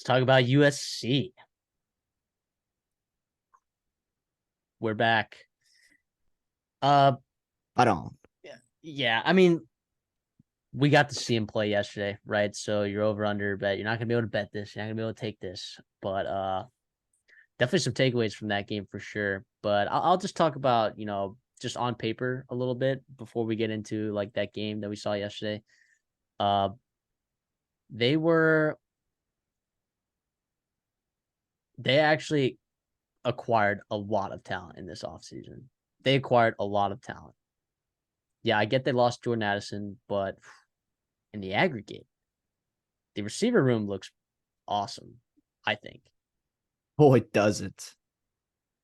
talk about USC. We're back. I don't. Yeah. I mean, we got to see him play yesterday, right? So you're over under bet. You're not gonna be able to bet this. You're not gonna be able to take this, but definitely some takeaways from that game for sure. But I'll just talk about just on paper a little bit before we get into like that game that we saw yesterday. Uh, they were they actually acquired a lot of talent in this offseason. They acquired a lot of talent. Yeah, I get they lost Jordan Addison, but in the aggregate, the receiver room looks awesome, I think. Boy, does it.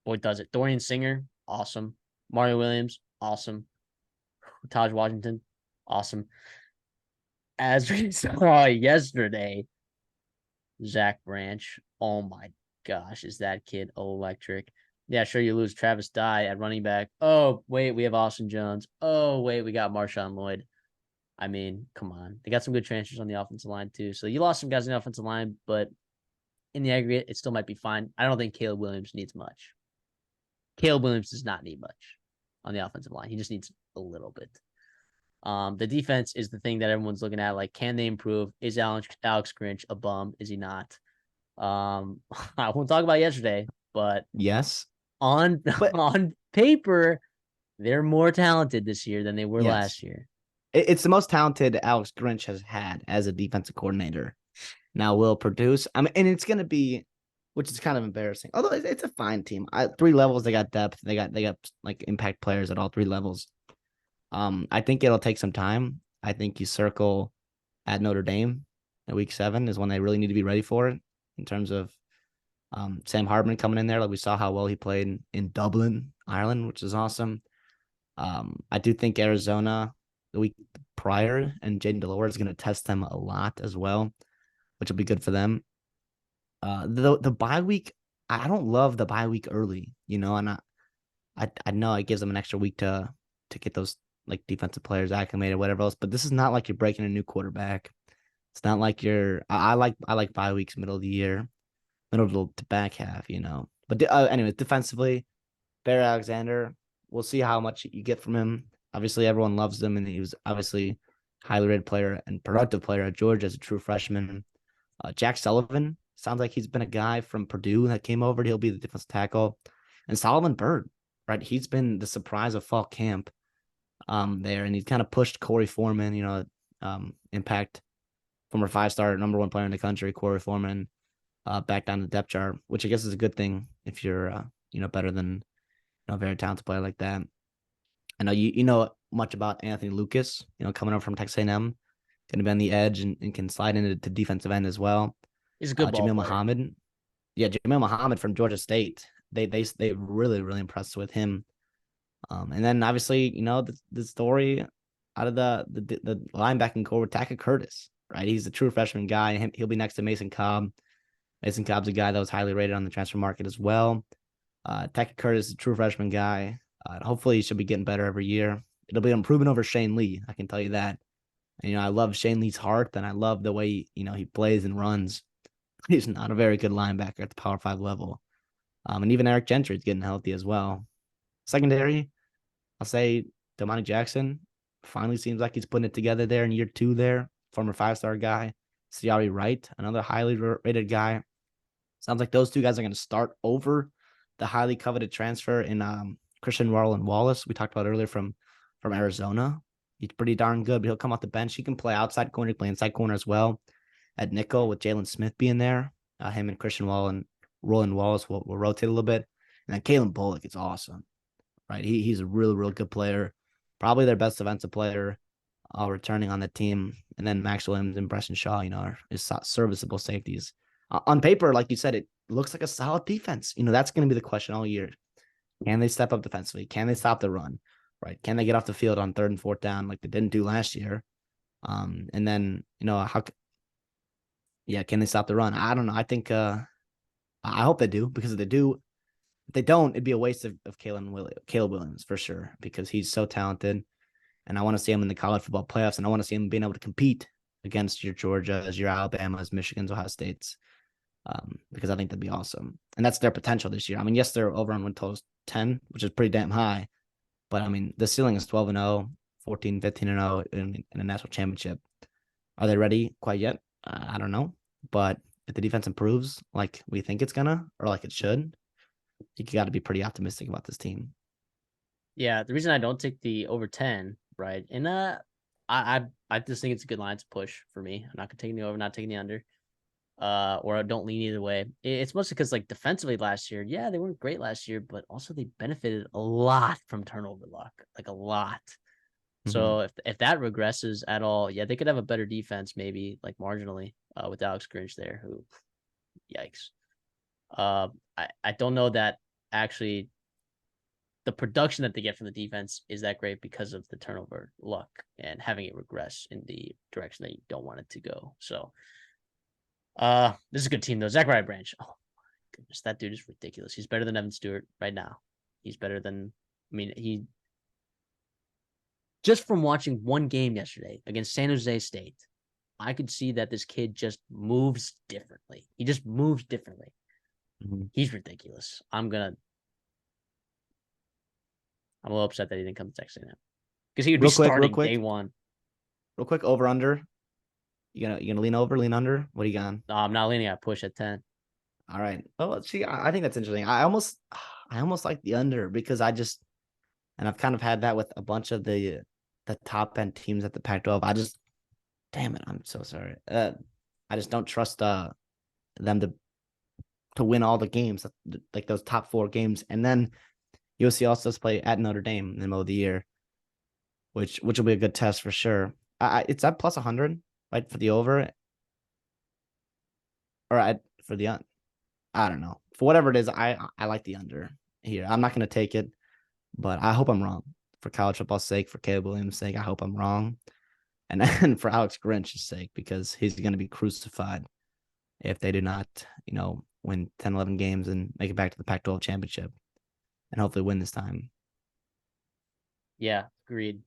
Boy, does it. Dorian Singer, awesome. Mario Williams, awesome. Taj Washington, awesome. As we saw yesterday, Zach Branch, oh my gosh, is that kid electric? Yeah, sure, you lose Travis Dye at running back. Oh, wait, we have Austin Jones. Oh, wait, we got Marshawn Lloyd. I mean, come on. They got some good transfers on the offensive line, too. So you lost some guys on the offensive line, but in the aggregate, it still might be fine. I don't think Caleb Williams needs much. Caleb Williams does not need much on the offensive line. He just needs a little bit. The defense is the thing that everyone's looking at. Like, can they improve? Is Alex Grinch a bum? Is he not? I won't talk about yesterday, but yes, on paper, they're more talented this year than they were last year. It's the most talented Alex Grinch has had as a defensive coordinator. Now will produce. I mean, and it's going to be, which is kind of embarrassing. Although it's a fine team. 3 levels, they got depth. They got like impact players at all 3 levels. I think it'll take some time. I think you circle at Notre Dame in week 7 is when they really need to be ready for it in terms of Sam Hartman coming in there. Like we saw how well he played in Dublin, Ireland, which is awesome. I do think Arizona the week prior and Jaden Delore is going to test them a lot as well, which will be good for them. The bye week, I don't love the bye week early, and I know it gives them an extra week to get those like defensive players acclimated, whatever else. But this is not like you're breaking a new quarterback. It's not like I like bye weeks middle of the year, middle to back half, But anyways, defensively, Bear Alexander, we'll see how much you get from him. Obviously, everyone loves him, and he was obviously highly rated player and productive player at Georgia as a true freshman. Jack Sullivan sounds like he's been a guy from Purdue that came over. He'll be the defensive tackle. And Solomon Byrd, right? He's been the surprise of fall camp there, and he's kind of pushed Corey Foreman, impact former 5-star number 1 player in the country, Corey Foreman, back down the depth chart, which I guess is a good thing if you're, better than a very talented player like that. I know you know much about Anthony Lucas, coming up from Texas A&M, going to be on the edge and can slide into defensive end as well. He's a good ball Jamil player. Muhammad. Yeah, Jamil Muhammad from Georgia State. They really, really impressed with him. And then obviously, the story out of the linebacking core with Taka Curtis, right? He's a true freshman guy. He'll be next to Mason Cobb. Mason Cobb's a guy that was highly rated on the transfer market as well. Taka Curtis is a true freshman guy. Hopefully he should be getting better every year. It'll be an improvement over Shane Lee. I can tell you that. And, I love Shane Lee's heart, and I love the way, he plays and runs. He's not a very good linebacker at the Power 5 level. And even Eric Gentry is getting healthy as well. Secondary, I'll say Domani Jackson finally seems like he's putting it together there in year 2 there. Former 5-star guy. Siari Wright, another highly rated guy. Sounds like those 2 guys are going to start over the highly coveted transfer in Christian Roland Wallace we talked about earlier from Arizona. He's pretty darn good, but he'll come off the bench. He can play outside corner, he can play inside corner as well. At nickel with Jalen Smith being there, him and Christian Roland Wallace will rotate a little bit. And then Kalen Bullock is awesome, right? He's a real, real good player. Probably their best defensive player returning on the team. And then Max Williams and Preston Shaw, are serviceable safeties. On paper, like you said, it looks like a solid defense. That's going to be the question all year. Can they step up defensively? Can they stop the run? Right? Can they get off the field on 3rd and 4th down like they didn't do last year? And then, can they stop the run? I don't know. I think I hope they do, because if they don't, it'd be a waste of Caleb Williams for sure, because he's so talented. And I want to see him in the college football playoffs, and I want to see him being able to compete against your Georgias, your Alabamas, Michigans, Ohio States. because I think that'd be awesome. And that's their potential this year. I mean, yes, their over on win total is 10, which is pretty damn high. But I mean, the ceiling is 12-0, 14, 15-0 in a national championship. Are they ready quite yet? I don't know. But if the defense improves like we think it's gonna, or like it should, you got to be pretty optimistic about this team. Yeah, the reason I don't take the over 10, right? And I just think it's a good line to push for me. I'm not gonna take the over, not taking the under. Or I don't lean either way. It's mostly because like defensively last year, yeah, they weren't great last year, but also they benefited a lot from turnover luck, like a lot. So if that regresses at all, yeah, they could have a better defense, maybe like marginally, with Alex Grinch there. Who, yikes. I don't know that actually the production that they get from the defense is that great because of the turnover luck and having it regress in the direction that you don't want it to go. So, this is a good team though. Zachariah Branch. Oh my goodness, that dude is ridiculous. He's better than Evan Stewart right now. He's better than. I mean, he just from watching one game yesterday against San Jose State, I could see that this kid just moves differently. He just moves differently. He's ridiculous. I'm a little upset that he didn't come to Texas A&M because he would be starting day one. Real quick, over under. You gonna lean over, lean under? What do you got? No, I'm not leaning. I push at 10. All right. Oh, see, I think that's interesting. I almost like the under because and I've kind of had that with a bunch of the top end teams at the Pac-12. Damn it, I'm so sorry. I just don't trust them to win all the games, like those top 4 games, and then USC also does play at Notre Dame in the middle of the year, which will be a good test for sure. It's at plus 100, right, for the over, or for the I don't know. For whatever it is, I like the under here. I'm not going to take it, but I hope I'm wrong. For college football's sake, for Caleb Williams' sake, I hope I'm wrong. And then for Alex Grinch's sake, because he's going to be crucified if they do not, win 10, 11 games and make it back to the Pac-12 championship and hopefully win this time. Yeah, agreed.